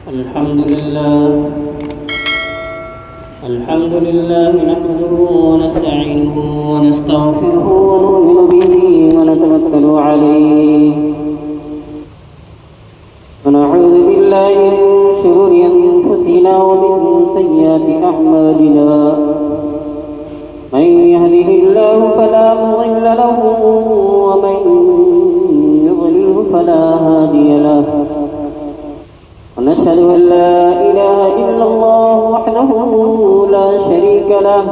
الحمد لله نحمده ونستعينه ونستغفره ونؤمن به ونتوكل عليه ونعوذ بالله من شرور أنفسنا ومن سيئات أعمالنا من يهده الله فلا مضل له ومن يضلله فلا هادي له ونشهد أن لا إله إلا الله وحده لا شريك له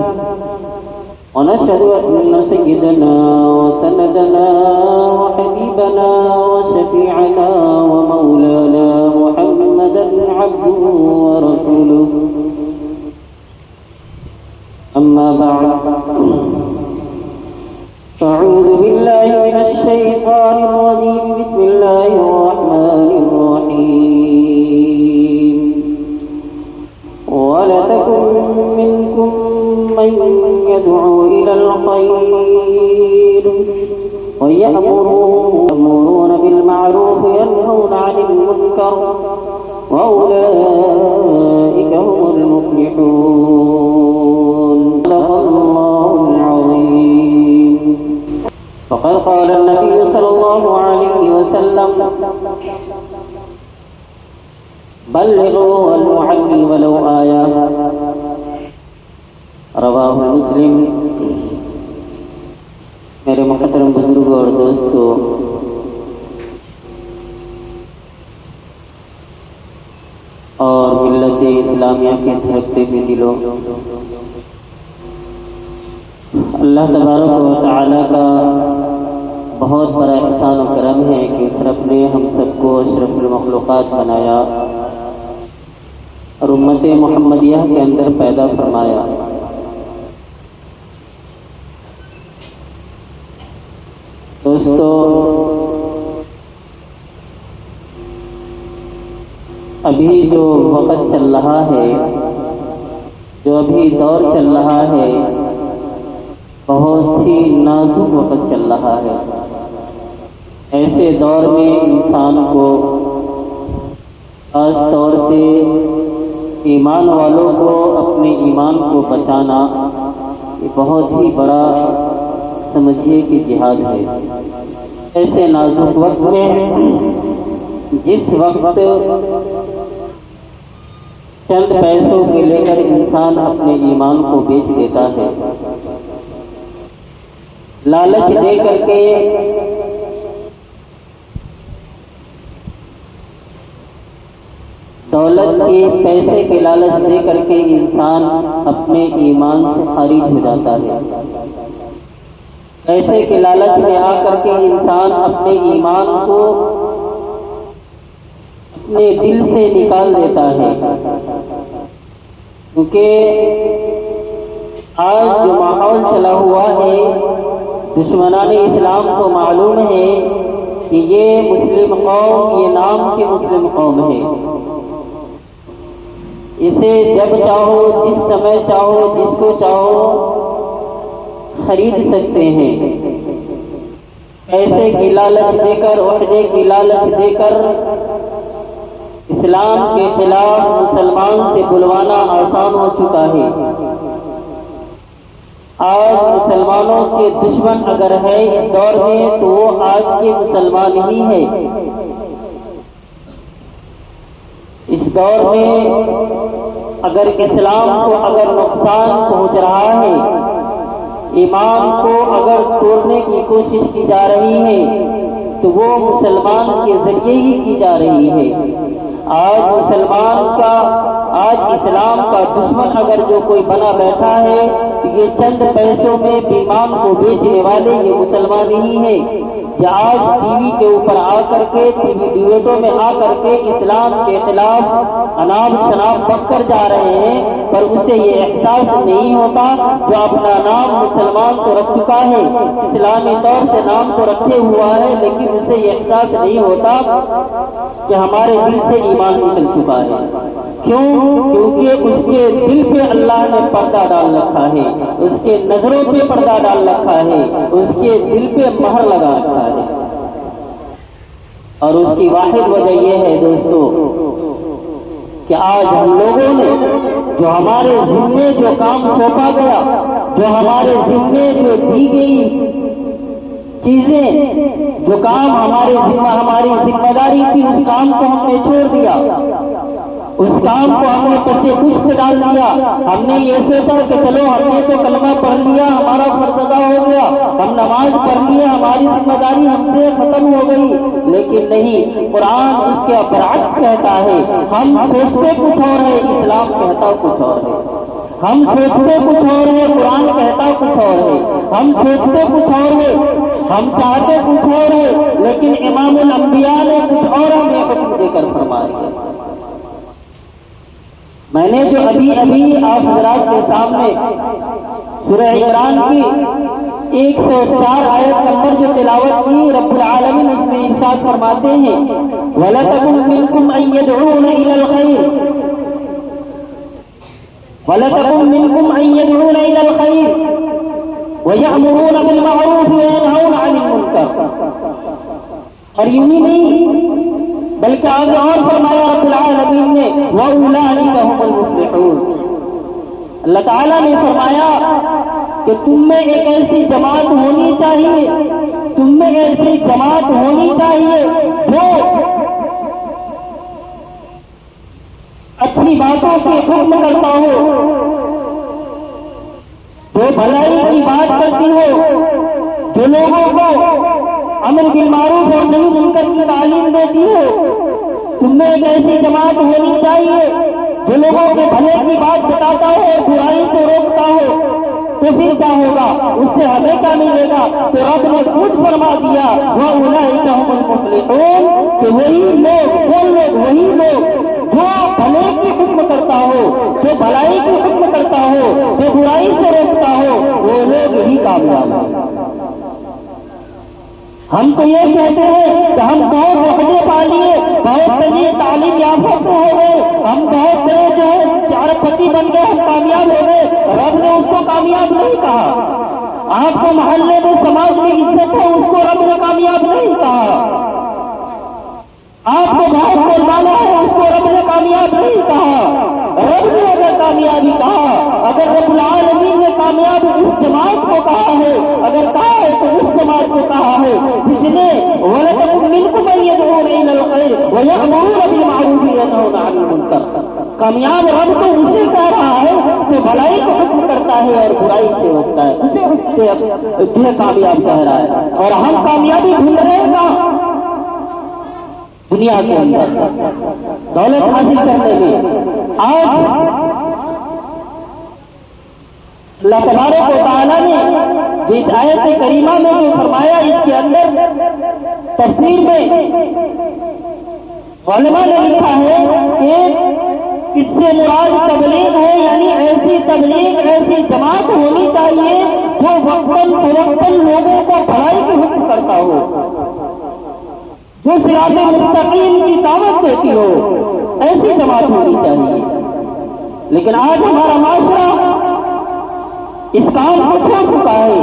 ونشهد أن سيدنا وسندنا وحبيبنا وشفيعنا ومولانا محمدا عبده ورسوله أما بعد فأعوذ بالله من الشيطان الرجيم بسم الله الرحمن الرحيم ولتكن منكم من يدعو إلى الخير ويأمرون بالمعروف وينهون عن المنكر وأولئك هم المفلحون صدق الله العظيم. فقد قال النبي صلى الله عليه وسلم بلغوا ولو ولو آية رواہ مسلم. میرے محترم بزرگوں اور دوستوں، اور ملت اسلامیہ کے دھڑکتے ہوئے دلوں، اللہ تبارک و تعالی کا بہت بڑا احسان و کرم ہے کہ اس رب نے ہم سب کو اشرف المخلوقات بنایا اور امت محمدیہ کے اندر پیدا فرمایا. دوستو، ابھی جو وقت چل رہا ہے، جو ابھی دور چل رہا ہے، بہت ہی نازک وقت چل رہا ہے. ایسے دور میں انسان کو خاص طور سے ایمان والوں کو اپنے ایمان کو بچانا یہ بہت ہی بڑا سمجھیے کہ جہاد ہے. ایسے نازک وقت میں جس وقت چند پیسوں کے لے کر انسان اپنے ایمان کو بیچ دیتا ہے، لالچ دے کر کے دولت کے پیسے کے لالچ دے کر کے انسان اپنے ایمان سے خارج ہو جاتا ہے. پیسے کے لالچ میں آ کر کے انسان اپنے ایمان کو اپنے دل سے نکال دیتا ہے. کیونکہ آج جو ماحول چلا ہوا ہے، دشمنان اسلام کو معلوم ہے کہ یہ مسلم قوم، یہ نام کی مسلم قوم ہے. اسے جب چاہو، جس سمے چاہو، جس کو چاہو خرید سکتے ہیں. پیسے کی لالچ دے کر، عہدے کی لالچ دے کر اسلام کے خلاف مسلمان سے بلوانا آسان ہو چکا ہے. آج مسلمانوں کے دشمن اگر ہے اس دور میں تو وہ آج کے مسلمان ہی ہے. اس دور میں اگر اسلام کو اگر نقصان پہنچ رہا ہے، ایمان کو اگر توڑنے کی کوشش کی جا رہی ہے تو وہ مسلمان کے ذریعے ہی کی جا رہی ہے. آج مسلمان کا، آج اسلام کا دشمن اگر جو کوئی بنا بیٹھا ہے تو یہ چند پیسوں میں ایمان کو بیچنے والے یہ مسلمان ہی ہیں. کہ آج ٹی وی کے اوپر آ کر کے، ٹی وی ڈیبیٹوں میں آ کر کے اسلام کے خلاف اناب شناب بک کر جا رہے ہیں، پر اسے یہ احساس نہیں ہوتا جو اپنا نام مسلمان تو رکھ چکا ہے، اسلامی طور سے نام تو رکھے ہوا ہے، لیکن اسے یہ احساس نہیں ہوتا کہ ہمارے دل سے ایمان نکل چکا ہے. کیوں؟ کیونکہ اس کے دل پہ اللہ نے پردہ ڈال رکھا ہے، اس کے نظروں پہ پردہ ڈال رکھا ہے، اس کے دل پہ مہر لگا رکھا ہے. اور اس کی واحد وجہ یہ ہے دوستو کہ آج ہم لوگوں نے جو ہمارے ذمے جو کام سونپا گیا، جو ہمارے ذمے جو دی گئی چیزیں، جو کام ہماری ذمہ داری تھی، اس کام کو ہم نے چھوڑ دیا، اس کام کو ہم نے پسے پشت ڈال دیا۔ ہم نے یہ سوچا کہ چلو ہم نے تو کلمہ پڑھ لیا، ہمارا فرض ادا ہو گیا، ہم نماز پڑھ لیا، ہماری ذمہ داری ہم سے ختم ہو گئی۔ لیکن نہیں، قرآن اس کے برعکس کہتا ہے، ہم سوچتے کچھ اور ہے، اسلام کہتا کچھ اور ہے۔ ہم سوچتے کچھ اور ہے، قرآن کہتا کچھ اور ہے۔ ہم سوچتے کچھ اور ہے، ہم چاہتے کچھ اور ہے، لیکن امام الانبیاء نے کچھ اور ہمیں حکم دے کر فرمایا۔ میں نے جو ابھی آپ حضرات کے سامنے سورہ عمران کی 104 آیت نمبر جو تلاوت کی، رب العالمین اس میں ارشاد فرماتے ہیں وَلَتَكُن مِّنكُمْ أَن يَدْعُونَ إِلَى الْخَيْرِ وَلَتَكُن مِّنكُمْ أَن يَدْعُونَ إِلَى الْخَيْرِ وَيَأْمُرُونَ بِالْمَعْرُوفِ وَيَنْهَوْنَ عَنِ الْمُنكَرِ۔ اور یوں ہی نہیں بلکہ آگے اور فرمایا رب العالمین نے وَأُولَٰئِكَ هُمُ الْمُفْلِحُونَ۔ اللہ تعالیٰ نے فرمایا کہ تم میں ایک ایسی جماعت ہونی چاہیے، تم میں ایسی جماعت ہونی چاہیے جو اچھی باتوں کی حکم کرتا ہو، جو بھلائی کی بات کرتی ہو، جو لوگوں کو امر بالمعروف اور نہی منکر کی تعلیم دیتی ہو۔ تم میں ایک ایسی جماعت ہونی چاہیے جو لوگوں کے بھلے کی بات بتاتا ہو اور برائی سے روکتا ہو۔ تو پھر کیا ہوگا؟ اس سے ہمیں کیا ملے گا؟ تو رب نے خود فرما دیا وَأُولَٰئِكَ هُمُ الْمُفْلِحُونَ کہ وہی لوگ جو بھلے کی حکم کرتا ہو، جو بھلائی کی حکم کرتا ہو، جو برائی سے روکتا ہو، وہ لوگ ہی کامیاب ہیں۔ ہم تو یہ کہتے ہیں کہ ہم بہت عہدے پا لیے، بہت بڑی تعلیم یافتہ ہو گئے، ہم بہت بڑے جو ہے چارپتی بن گئے، ہم کامیاب ہو گئے۔ رب نے اس کو کامیاب نہیں کہا۔ آپ کو محلے میں سماج میں عزت ہے، اس کو رب نے کامیاب نہیں کہا۔ آپ کو بہت مولوانا ہے، اس کو رب نے کامیاب نہیں کہا۔ رب نے اگر کامیابی کہا، اگر رب العالمین نے کامیاب اس جماعت کو کہا ہے، اگر کہا ہے تو اس جماعت کو کہا ہے جس نے وَلَتَكُن مِّنكُمْ مَن يَدْعُونَ إِلَى الْخَيْرِ وَيَأْمُرُونَ بِالْمَعْرُوفِ وَيَنْهَوْنَ عَنِ الْمُنكَرِ۔ کامیاب رب تو اسے کہہ رہا ہے جو بھلائی کو حکم کرتا ہے اور برائی سے روکتا ہے، اسے کامیاب کہہ رہا ہے۔ اور ہم کامیابی ڈھونڈ رہے ہیں کہاں؟ دنیا کے اندر دولت حاصل کرنے میں۔ آج اللہ تبارک و تعالیٰ نے جس آیت کریمہ میں جو فرمایا، اس کے اندر تفسیر میں علماء نے لکھا ہے کہ اس سے مراد تبلیغ ہے، یعنی ایسی تبلیغ، ایسی جماعت ہونی چاہیے جو وقتاً فوقتاً لوگوں کو بھلائی کی حکم کرتا ہو، جو صراط مستقیم کی دعوت دیتی ہو، ایسی جماعت ہونی چاہیے۔ لیکن آج ہمارا معاشرہ اس کام کو چھوڑ چکا ہے۔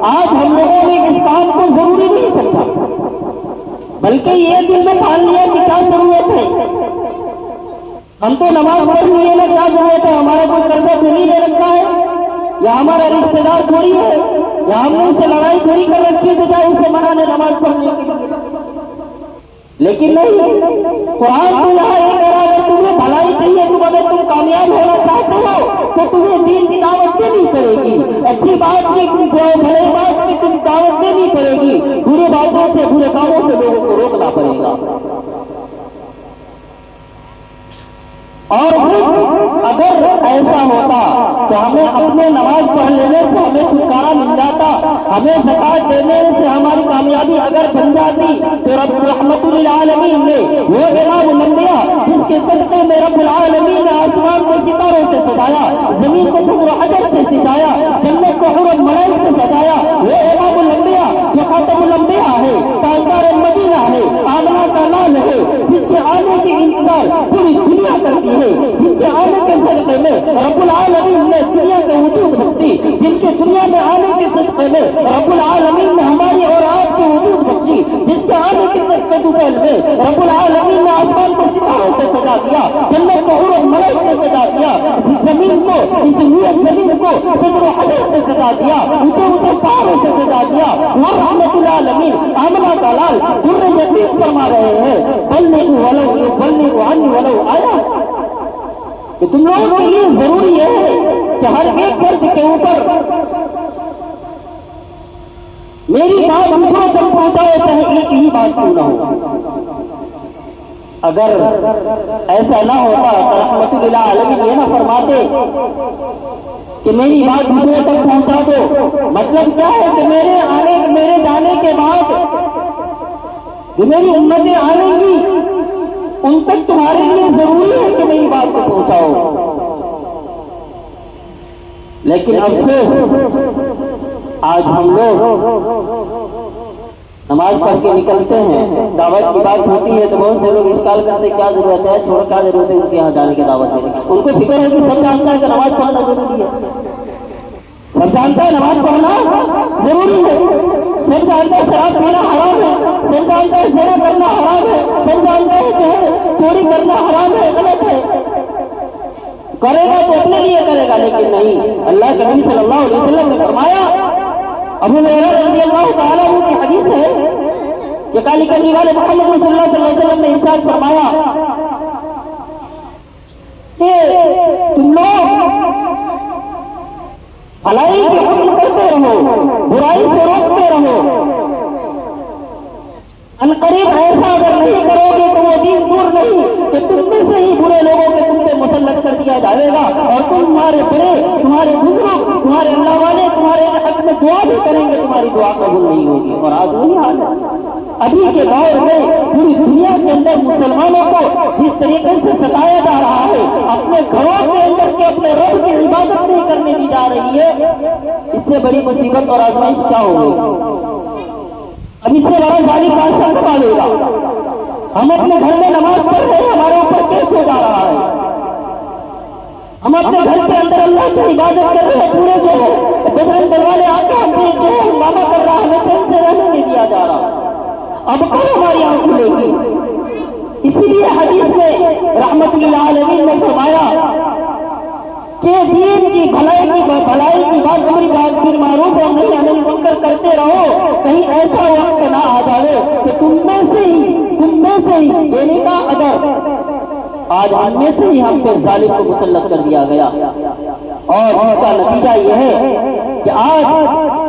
آج ہم لوگوں نے اس کام کو ضروری نہیں سمجھا، بلکہ یہ دل میں ٹھان لیا کہ کیا ضرورت ہے، ہم تو نماز پڑھ لیے نا، کیا ضرورت ہے، ہمارا کوئی قرضہ تو نہیں لے رکھا ہے، یا ہمارا رشتے دار تھوڑی ہے، یا ہم نے اس سے لڑائی تھوڑی کر رکھی ہے تو چاہے اسے منع نے نماز پڑھنے کے لیے۔ لیکن نہیں، قرآن تو یہاں یہ کہہ رہا ہے اگر تمہیں بھلائی چاہیے، اگر تم کامیاب ہونا چاہتے ہو تو تمہیں دین کی دعوت دینی پڑے گی، اچھی بات کی بھلے بات کی تم دعوت دینی پڑے گی، برے باتوں سے برے کاموں سے لوگوں کو روکنا پڑے گا۔ اور اگر ایسا ہوتا تو ہمیں اپنے نماز پڑھ لینے سے ہمیں چھٹکارا مل جاتا، ہمیں زکات دینے سے ہماری کامیابی اگر بن جاتی، تو رب رحمت للعالمین نے وہ امام الانبیاء جس کے صدقے میں رب العالمین نے آسمان کو ستاروں سے سجایا، زمین کو شجر و حجر سے سجایا، جنت کو حور و ملائک سے سجایا، وہ امام الانبیاء جو خاتم الانبیاء ہے، تاجدار مدینہ ہے، آمنہ کا نام ہے، جس کے آنے کی انتظار پوری دنیا کرتی ہے، جن کے آنے کے صدقے میں رب العالمین نے دنیا کے وجود بخشی، جن کے دنیا میں آنے کے صدقے میں رب العالمین نے ہماری اور آپ کی وجود بخشی، جس کے آنے کے صدقے میں رب العالمین نے آسمان کو ستاروں سے سجا سجا دیا, جنت کو حور و ملائک سے سجا دیا, زمین کو, اس نیت زمین کو شجر و حجر سے سجا دیا, اونچے اونچے پہاڑوں سے سجا دیا. وہ رحمت للعالمین آمنہ کا لال در یتیم فرما رہے ہیں, بلنے کو عنی ولو آیا, کہ تم لوگوں کے لیے ضروری ہے کہ ہر ایک فرد کے اوپر میری بات دوسروں تک پہنچاؤ, چاہے ایک ہی بات کیوں نہ ہو. اگر ایسا نہ ہوتا تو رحمت للعالمین یہ نہ فرماتے کہ میری بات دوسروں تک پہنچا دو. مطلب کیا ہے کہ میرے جانے کے بعد جو میری امتیں آئیں گی ان تک تمہارے لیے ضروری ہے کہ میری بات کو پہنچاؤ. لیکن افسوس آج ہم لوگ نماز پڑھ کے نکلتے ہیں, دعوت کی بات ہوتی ہے تو بہت سے لوگ اشکال کرتے کیا ضرورت ہے, چھوڑ کیا ضرورت ہے ان کے یہاں جانے کی دعوت دینے کی. ان کو فکر ہے کہ سب جانتا ہے کہ نماز پڑھنا ضروری ہے, سب جانتا ہے نماز پڑھنا ضروری ہے, سب جانتا ہے شراب پینا حرام ہے, سب جانتا ہے زنا کرنا حرام ہے, سب جانتا ہے کہ چوری کرنا حرام ہے, غلط ہے. کرے گا تو اپنے لیے کرے گا, لیکن نہیں. اللہ کے نبی صلی اللہ علیہ وسلم نے فرمایا, ابو ہریرہ رضی اللہ تعالیٰ عنہ کی حدیث ہے کہ کالی کرنی والے محمد رسول اللہ صلی اللہ علیہ وسلم نے ارشاد فرمایا کہ تم لوگ بھلائی کے حکم کرتے رہو, برائی سے روکتے رہو. عنقریب ایسا اگر نہیں کرو گے تو وہ دین دور نہیں کہ تم میں سے ہی برے لوگوں کے تم پہ مسلط کر دیا جائے گا, اور تمہارے بڑے, تمہارے بزرگ, تمہارے اللہ والے تمہارے حق میں دعا بھی کریں گے, تمہاری دعا قبول نہیں ہوگی. اور آج وہی حال ہے. ابھی کے دور میں پوری دنیا کے اندر مسلمانوں کو جس طریقے سے ستایا جا رہا ہے, اپنے گھروں کے اندر کے اپنے رب کی عبادت نہیں کرنے دی جا رہی ہے, اس سے بڑی مصیبت اور آزمائش کیا ہوگی. اب اس سے بڑا ظالم بادشاہ کب آئے گا. ہم اپنے گھر میں نماز پڑھ رہے ہیں, ہمارے اوپر کیس ہو جا رہا ہے. ہم اپنے گھر کے اندر اللہ کی عبادت کر رہے ہیں, پورے جو ہے بجرنگ دل والے آ کے ہم جو ہے ہنگامہ کر رہا ہے, ہمیں چین سے رہنے نہیں دیا جا رہا. اب کب ہماری آنکھ کھلے گی. اسی لیے حدیث میں رحمت للعالمین نے فرمایا کہ دین کی بھلائی کی بات, امر بالمعروف اور نہی عن المنکر کرتے رہو. کہیں ایسا وقت نہ آ جائے کہ تم میں سے ہی دینے کا اگر آج ہم میں سے ہی ہم پہ ظالم کو مسلط کر دیا گیا. اور اس کا نتیجہ یہ ہے کہ آج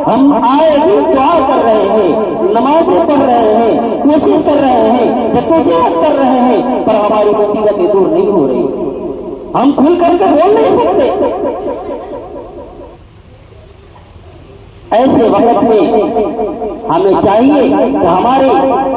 ہم آئے بھی دعا کر رہے ہیں, نمازیں پڑھ رہے ہیں, کوشش کر رہے ہیں, جدوجہد کر رہے ہیں, پر ہماری مصیبتیں دور نہیں ہو رہی. ہم کھل کر کے بول نہیں سکتے. ایسے وقت میں ہمیں چاہیے کہ ہماری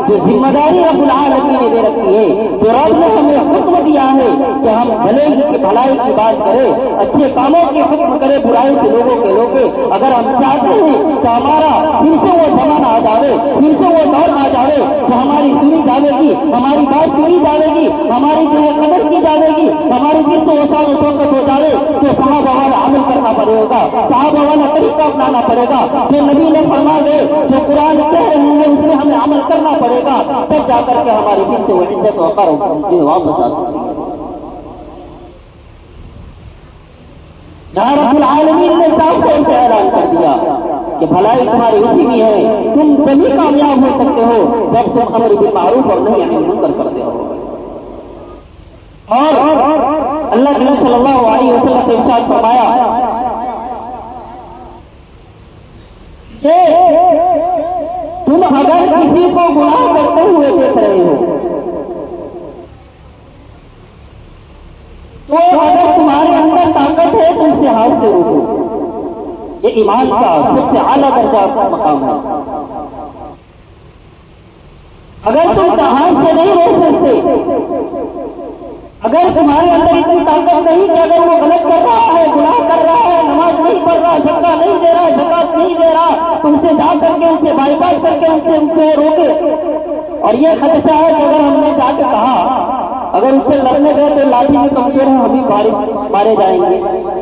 جو ذمہ داری رب العالمین نے دے رکھی ہے, جو رب نے ہمیں حکم دیا ہے کہ ہم بھلے کی بھلائی کی بات کریں, اچھے کاموں کی حکم کریں, برائی سے لوگوں کے روکے. اگر ہم چاہتے ہیں کہ ہمارا پھر سے وہ زمانہ آ جاوے, پھر سے وہ دور آ جاوے تو ہماری سنی جاوے گی, ہماری بات سنی جاوے گی, ہماری جو ہے قدر کی جاوے گی, ہماری پھر سے وسعت و شوکت ہو جاوے, تو صحابہ والا عمل کرنا پڑے گا, صحابہ والا طریقہ اپنانا پڑے گا. جو نبی نے فرما گئے, جو قرآن کہہ رہے ہیں اس میں ہمیں عمل کرنا پڑے گا, تب جا کر کے ہماری پھر سے وہ عزت و وقار واپس آ سکتی ہے. جہاں رب العالمین نے صاف طور سے اعلان کر دیا کہ بھلائی تمہاری اسی میں ہے, تم تبھی کامیاب ہو سکتے ہو جب تم امر بالمعروف اور نہی عن المنکر کرتے ہو. اور اللہ کے نبی صلی اللہ علیہ وسلم نے ارشاد فرمایا کہ تم اگر کسی کو گناہ کرتے ہوئے دیکھ رہے ہو تو اگر تمہارے اندر طاقت ہے تو اسے ہاتھ سے روکو. یہ ایمان کا سب سے اعلیٰ درجہ کا مقام ہے. اگر تم ہاتھ سے نہیں روک سکتے, اگر تمہارے اندر اتنی طاقت نہیں کہ اگر وہ غلط کر رہا ہے, گناہ کر رہا ہے, نماز نہیں پڑھ رہا, صدقہ نہیں دے رہا, زکات نہیں دے رہا, تو اسے جا کر کے اسے بائیکاٹ کر کے اسے روکے. اور یہ خدشہ ہے کہ اگر ہم نے جا کے کہا, اگر اس سے لڑنے گئے تو لاٹھی میں کمزور ہے, ہم ہی مارے جائیں گے.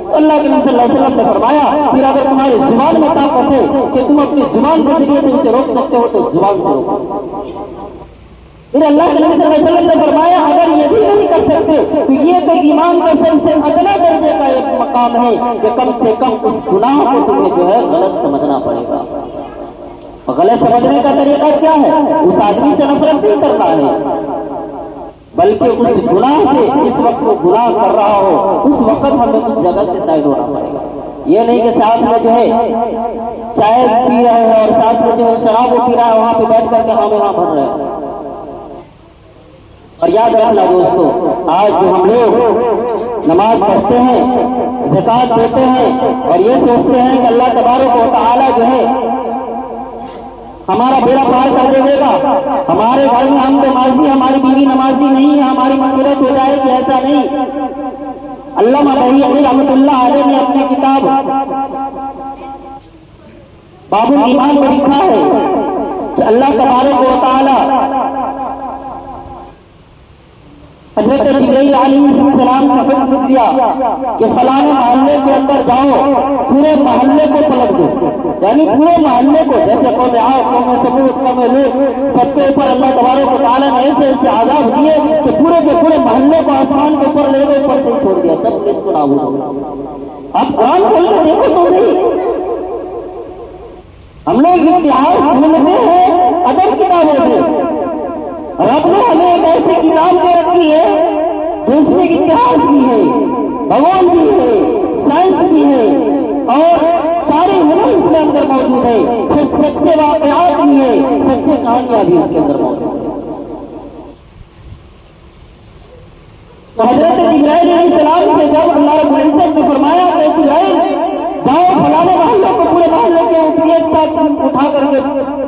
تو اللہ کے نبی صلی اللہ علیہ وسلم نے فرمایا پھر اگر تمہاری زبان میں طاقت ہے کہ تم اپنی زبان کے ذریعے سے اسے روک سکتے ہو تو زبان سے روکو. پھر اللہ کے نبی صلی اللہ علیہ وسلم نے فرمایا اگر یہ بھی نہیں کر سکتے تو یہ تو ایمان کا سب سے ادنا درجے کا ایک مقام ہے کہ کم سے کم اس گناہ کو تمہیں جو ہے غلط سمجھنا پڑے گا. غلط سمجھنے کا طریقہ کیا ہے؟ اس آدمی سے نفرت نہیں کرنا ہے بلکہ اس گناہ سے جس وقت وہ گناہ کر رہا ہو اس وقت ہمیں اس جگہ سے سائڈ ہونا پڑے گا. یہ نہیں کہ ساتھ میں جو ہے چائے پی رہے ہیں اور ساتھ میں جو ہے شراب پی رہا ہے وہاں پہ بیٹھ کر کے ہاں بھر رہے ہیں. اور یاد رکھنا دوستو آج جو ہم لوگ نماز پڑھتے ہیں زکوٰۃ دیتے ہیں اور یہ سوچتے ہیں کہ اللہ تبارک و تعالی جو ہے ہمارا بیڑا پار کر دے گا, ہمارے گھر میں ہم نمازی ہماری بیوی نمازی نہیں ہے ہماری مغفرت ہو جائے گی, ایسا نہیں. علامہ بحیعی رحمۃ اللہ علیہ نے اپنی کتاب باب الایمان میں لکھا ہے کہ اللہ تبارک و تعالی حضرت جبرائیل علیہ السلام سے حکم دیا کہ فلاں محلے کے اندر جاؤ پورے محلے کو پلٹ دو, یعنی پورے محلے کو جیسے قوم عاد قوم ثمود قوم لوط سب کے اوپر اللہ تبارک و تعالیٰ نے ایسے ایسے عذاب دیے کہ پورے کے پورے محلے کو آسمان کے اوپر لے گئے اوپر سے چھوڑ دیا سب کس کو نابود ہو گیا. اب قرآن کھول کے دیکھو تو صحیح, ہم لوگ اتہاس بھولتے ہیں ادب کتابوں سے. رب نے ہمیں ایک ایسی کتاب دے رکھی ہے جو اس میں اتہاس بھی ہے, بھگوان بھی ہے, سائنس بھی ہے اور سارے علم اس کے اندر موجود ہے, سچے واقعات بھی ہے, سچے کہانیاں بھی اس کے اندر موجود ہے. تو حضرت جبرائیل علیہ السلام سے جب اللہ رب العزت نے فرمایا کہ جبرائیل جاؤ فلانے محلے کو پورے محلے کے ایک ساتھ اٹھا کر کے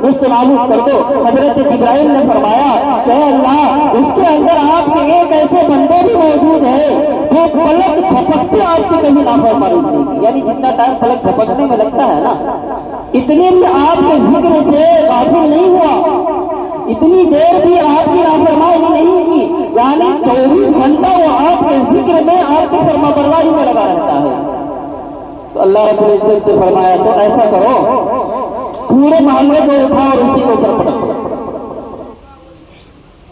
رشت نابود کر دو, حضرت جبرائیل نے فرمایا کہ اللہ اس کے اندر آپ کے ایک ایسے بندے بھی موجود ہیں جو فلک جھپکتے آپ کی کہیں نافرمانی نہیں کی, یعنی جتنا ٹائم فلک جھپکنے میں لگتا ہے نا اتنی بھی آپ کے ذکر سے غافل نہیں ہوا, اتنی دیر بھی آپ کی نافرمانی نہیں کی, یعنی 24 گھنٹہ وہ آپ کے ذکر میں آپ کی فرما برداری میں لگا رہتا ہے. تو اللہ رب العزت سے فرمایا تو ایسا کرو پورے محلے کو اٹھاؤ اور اسی کے اوپر پٹک دو,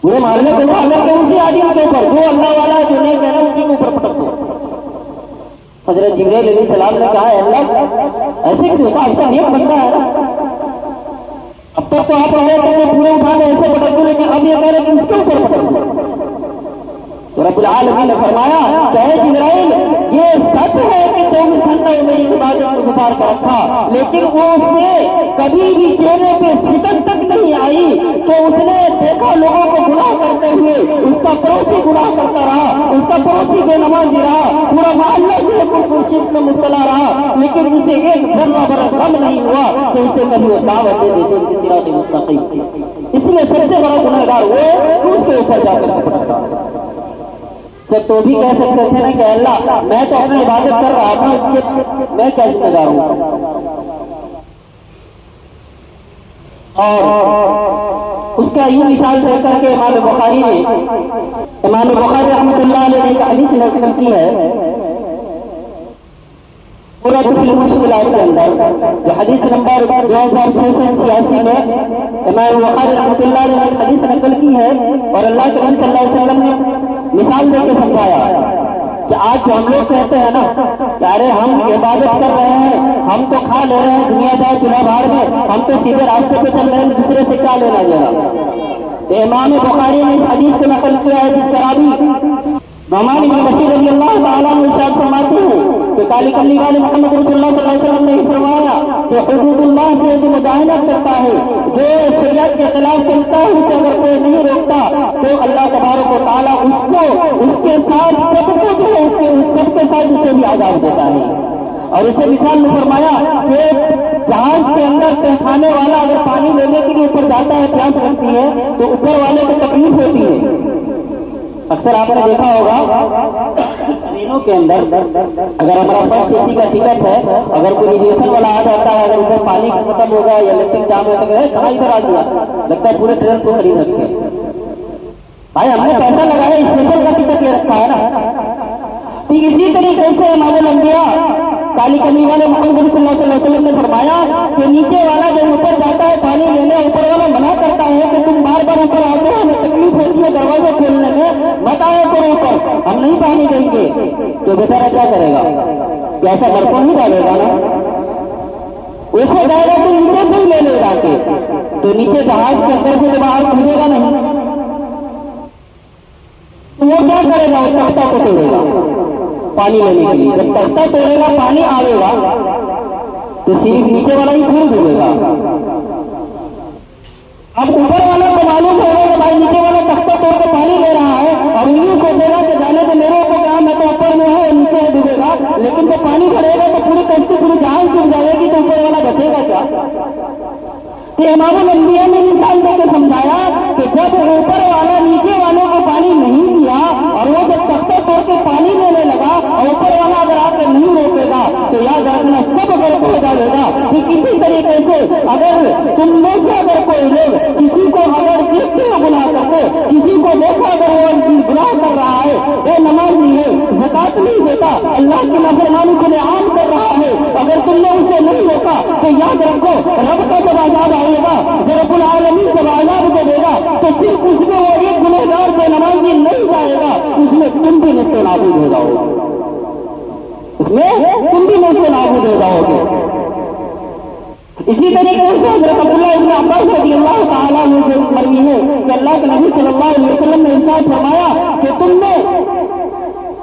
پورے محلے کو اٹھا کر کے اسی آدمی کے اوپر جو اللہ والا جو نہیں کہنا اسی کے اوپر پٹک دو. حضرت جبرائیل علیہ السلام نے کہا ہے اللہ ایسے کیوں ہوتا, آپ کا نیک بندہ ہے نا, اب تک تو آپ رہے کہ پورے اٹھا کے ایسے پٹک دو لیکن اب یہ کہہ رہے کہ اس کے اوپر پٹک دو. تو رب العالمین نے فرمایا کہ اے جبرائیل یہ سچ ہے کہ 24 گھنٹہ میری عبادت میں گزار کر رکھا, لیکن وہ اس سے کبھی بھی چہرے پہ شکن تک نہیں آئی کہ اس نے دیکھا لوگوں کو گناہ کرتے ہوئے اس کا پڑوسی گناہ کرتا رہا, اس کا پڑوسی بے نمازی رہا, پورا محلہ جو ہے شرک میں مبتلا رہا, لیکن اسے ایک ذرہ بھر غم نہیں ہوا کہ اسے کبھی وہ دعوت دے دے کہ صراط مستقیم. اس لیے سب سے بڑا گنہگار وہ اس کے اوپر جا کر پٹکا. تو بھی کہہ سکتے تھے نا کہ اللہ میں تو اپنی عبادت کر رہا تھا, اس کے میں کیا ذمہ دار ہوں. اور اس کا یوں مثال دے کر کے امام بخاری رحمۃ اللہ علیہ نے ایک حدیث نقل کی ہے پورا کفل مشکلات کے اندر جو حدیث نمبر 2686 میں امام بخاری رحمۃ اللہ علیہ نے ایک حدیث نقل کی ہے اور اللہ کے نبی صلی اللہ علیہ وسلم نے مثال دے کے سمجھایا کہ آج جو ہم لوگ کہتے ہیں نا کہ ارے ہم عبادت کر رہے ہیں, ہم تو کھا لے رہے ہیں دنیا دار چولہا بھاڑ میں, ہم تو سیدھے راستے پہ چل رہے ہیں, دوسرے سے کیا لینا دینا. امام بخاری نے اس حدیث کو نقل کیا ہے جس کا راوی نعمان بن بشیر رضی اللہ تعالیٰ عنہ ارشاد فرماتے ہیں کہ کالی کلی والے محمد رسول اللہ صلی اللہ علیہ وسلم نے فرمایا کہ حدود اللہ سے جو مداہنت کرتا ہے, جو شریعت کے خلاف چلتا ہے, اسے اگر کوئی نہیں روکتا تو اللہ تبارک و تعالیٰ اس کو اس کے ساتھ سب کو جو ہے اس سب کے ساتھ اسے بھی عذاب دیتا ہے. اور اسے مثال میں فرمایا کہ جہاز کے اندر تہخانے والا اگر پانی لینے کے لیے اوپر جاتا ہے, پیاس لگتی ہے تو اوپر والے کو تکلیف ہوتی ہے. اکثر آپ نے دیکھا ہوگا ٹرینوں کے اندر اگر ہمارا فرسٹ اے سی کا ٹکٹ ہے, اگر کوئی ریزرویشن والا آ جاتا ہے, اگر ادھر پانی ختم ہوگا یا الیکٹرک جام ہو گیا, کہاں ادھر آ دیا, لگتا ہے پورے ٹرین کو خرید رکھے. بھائی ہم نے پیسہ لگایا اسپیشل کا ٹکٹ لے رکھا ہے نا. ٹھیک اسی طریقے سے امام الانبیاء کالی کلی والے محمد صلی اللہ علیہ وسلم نے فرمایا کہ نیچے والا جو اوپر جاتا ہے پانی لینے, اوپر والا منع کرتا ہے کہ تم بار بار اوپر آتے ہو, ہمیں تکلیف بتایا کرو اوپر ہم نہیں پانی دیں گے، تو بیچارہ کیا کرے گا؟ پیسہ گھر کو نہیں ڈالے گا نا، اسے جائے گا تو نیچے سے ہی لے لے گا کے، تو نیچے جہاز کے اندر سے باہر کھولے گا نہیں، تو وہ کیا کرے گا؟ وہ تختہ کو توڑے گا پانی لینے کے لیے، جب تختہ توڑے گا پانی آئے گا تو صرف نیچے والا ہی پھر ڈوبے گا۔ اب اوپر والا کو معلوم ہوگا کہ بھائی نیچے والا تختہ توڑ کے پانی لے رہا ہے، اور انہیں سوچے گا کہ جانے تو میرے کو کہا میں تو اوپر میں ہوں اور نیچے ڈوبے گا، لیکن جب پانی بھرے گا تو پوری کشتی پوری جہاز ڈوب جائے گی، تو اوپر والا بچے گا کیا؟ تو امام الانبیاء نے مثال دے کے سمجھایا کہ جب اوپر والا نیچے والوں کو پانی نہیں دیا اور وہ جب تختہ توڑ کے پانی لینے لگا اور اوپر والا اگر آ کے نہیں روکے گا تو یاد رکھنا سب غرق ہو جائے گا۔ کہ کسی طریقے سے اگر تم میں سے اگر کوئی لوگ کسی کو اگر دیکھتے ہو گناہ کرتے، کسی کو دیکھا اگر وہ گناہ کر رہا ہے، وہ نماز نہیں ہے، زکات نہیں دیتا، اللہ کی نافرمانی کو عام کر رہا ہے، اگر تم نے اسے نہیں روکا تو یاد رکھو رب کا جب عذاب آئے گا، رب العالمین جب عذاب دے گا تو صرف اس میں وہ ایک گنہگار بے نمازی نہیں جائے گا، اس میں تم بھی نصف نابود ہو جاؤ گے، اس میں تم بھی نصف نابود ہو جاؤ گے۔ اسی طریقے سے حضرت عبداللہ ابن عباس رضی اللہ تعالیٰ عنہ سے مروی ہے کہ اللہ کے نبی صلی اللہ علیہ وسلم نے ارشاد فرمایا کہ تم میں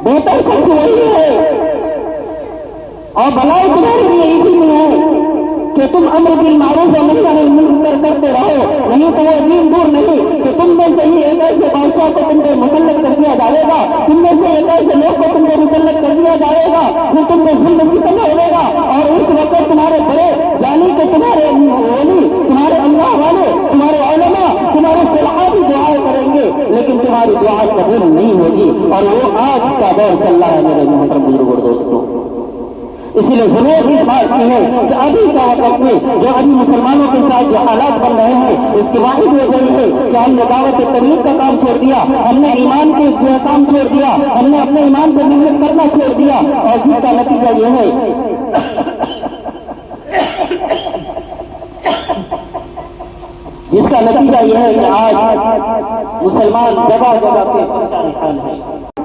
بہتر شخص وہی ہے اور بھلائی تمہارے لیے اسی میں ہے کہ تم امر بالمعروف و نہی عن المنکر کرتے رہو، نہیں تو وہ دین دور نہیں کہ تم میں سے ہی ایک ایسے بادشاہ کو تم کو مسلط کر دیا جائے گا، تم میں سے ایک ایسے لوگ کو تم کو مسلط کر دیا جائے گا جو تم کو ظلم ستم ہوگا، اور اس وقت تمہارے بڑے یعنی کہ تمہارے ولی، تمہارے اللہ والے، تمہارے علماء، تمہارے صلحاء بھی دعائیں کریں گے، لیکن تمہاری دعا قبول نہیں ہوگی، اور وہ آج کا دور چل رہا ہے میرے محترم بزرگ اور دوستوں۔ اسی لیے ضرورت اس بات کی ہے کہ ابھی کا وقت میں جو ابھی مسلمانوں کے ساتھ جو حالات بن رہے ہیں، اس کی واحد وجہ یہ ہے کہ ہم نے دعوت تبلیغ کا کام چھوڑ دیا، ہم نے ایمان کے کام چھوڑ دیا، ہم نے اپنے ایمان پر محنت کرنا چھوڑ دیا، اور جس کا نتیجہ یہ ہے کہ آج مسلمان جگہ جگہ پہ پریشان حال ہے۔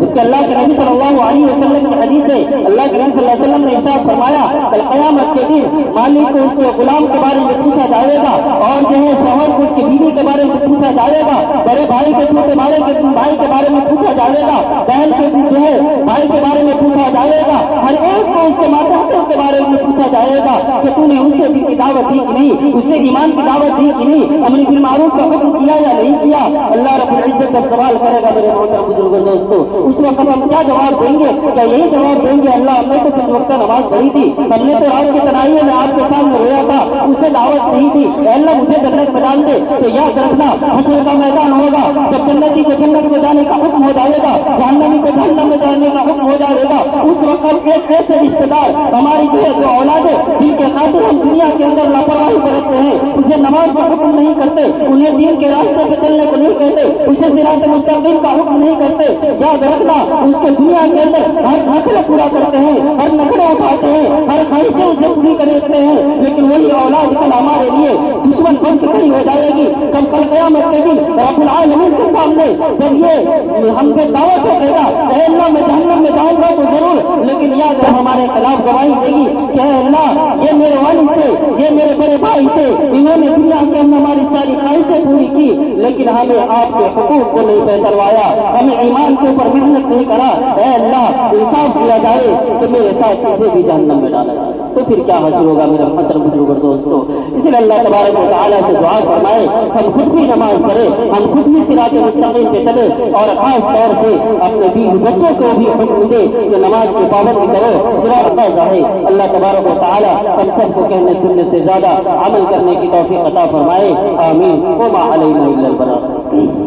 جبکہ اللہ کے نبی صلی اللہ علیہ وسلم کی حدیث ہے، اللہ کے نبی صلی اللہ علیہ وسلم نے ارشاد فرمایا کل قیامت کے دن مالک کو اس کے غلام کے بارے میں پوچھا جائے گا، اور جو ہے شوہر کو اس کی بیوی کے بارے میں پوچھا جائے گا، بڑے بھائی کے چھوٹے بھائی کے بارے میں پوچھا جائے گا، بہن کے جو ہے بھائی کے بارے میں پوچھا جائے گا، ہر ایک کو اس کے ماتحتوں کے بارے میں پوچھا جائے گا کہ تو نے اس سے بھی دعوت دی کہ نہیں، اس سے ایمان کی دعوت دی کہ نہیں، امر بالمعروف کا حکم کیا یا نہیں کیا۔ اللہ رب العزت جب سوال کرے گا میرے محترم بزرگوں دوستوں، اس وقت ہم کیا جواب دیں گے؟ کیا یہی جواب دیں گے اللہ ہم نے تو کچھ وقت نماز پڑھی تھی، ہم نے تو رات کی تنہائیوں میں آپ کے سامنے رویا تھا، اسے دعوت نہیں تھی، اے اللہ مجھے جنت میں ڈال دے۔ تو یاد رکھنا حشر کا میدان ہوگا، جب جنتی کو جنت میں جانے کا حکم ہو جائے گا، جہنمی کو جہنم میں جانے کا حکم ہو جائے گا، اس وقت ایک ایسے رشتے دار ہماری جو اولاد ہے جن کے خاطر ہم دنیا کے اندر لاپرواہی برتتے ہیں، اسے نماز کا حکم نہیں کرتے، انہیں دین کے راستے پہ چلنے کو نہیں کہتے، اسے صراط مستقیم کا حکم نہیں کرتے، یاد رکھنا اس کے دنیا کے اندر ہر نخرہ پورا کرتے ہیں، ہر نخرہ اٹھاتے ہیں، ہر خواہشیں اسے پوری کرتے ہیں، لیکن وہی اولاد کل ہمارے لیے دشمن بن کے کھڑی ہو جائے گی۔ کل قیامت کے دن رب العالمین کے سامنے جب یہ ہم پہ دعوت ہو گا اے اللہ میں جہنم میں جاؤں گا تو ضرور، لیکن یاد ہے ہمارے خلاف گواہی دے گی کہ اے اللہ یہ میرے والد تھے، یہ میرے بڑے بھائی تھے، انہوں نے دنیا کے اندر ہماری ساری خواہشیں پوری کی، لیکن ہمیں آپ کے حقوق کو نہیں پہچانوایا، ہمیں ایمان کے اوپر محنت نہیں کرا۔ اے اللہ انصاف کیا جائے کہ میرے ساتھ کسی بھی جہنم میں ڈالا جائے، تو پھر کیا حاصل ہوگا میرے محترم بزرگ دوستوں۔ اس لیے اللہ تبارک و تعالیٰ سے دعا فرمائے ہم خود بھی نماز پڑھے، ہم خود بھی صراط مستقیم پہ چلے، اور خاص طور سے اپنے بیوی بچوں کو بھی حکم دے کہ نماز کی پابندی کرو، صراط ہے۔ اللہ تبارک و تعالیٰ ہم سب کو کہنے سننے سے زیادہ عمل کرنے کی توفیق عطا فرمائے، آمین۔ وما علینا الا البلاغ۔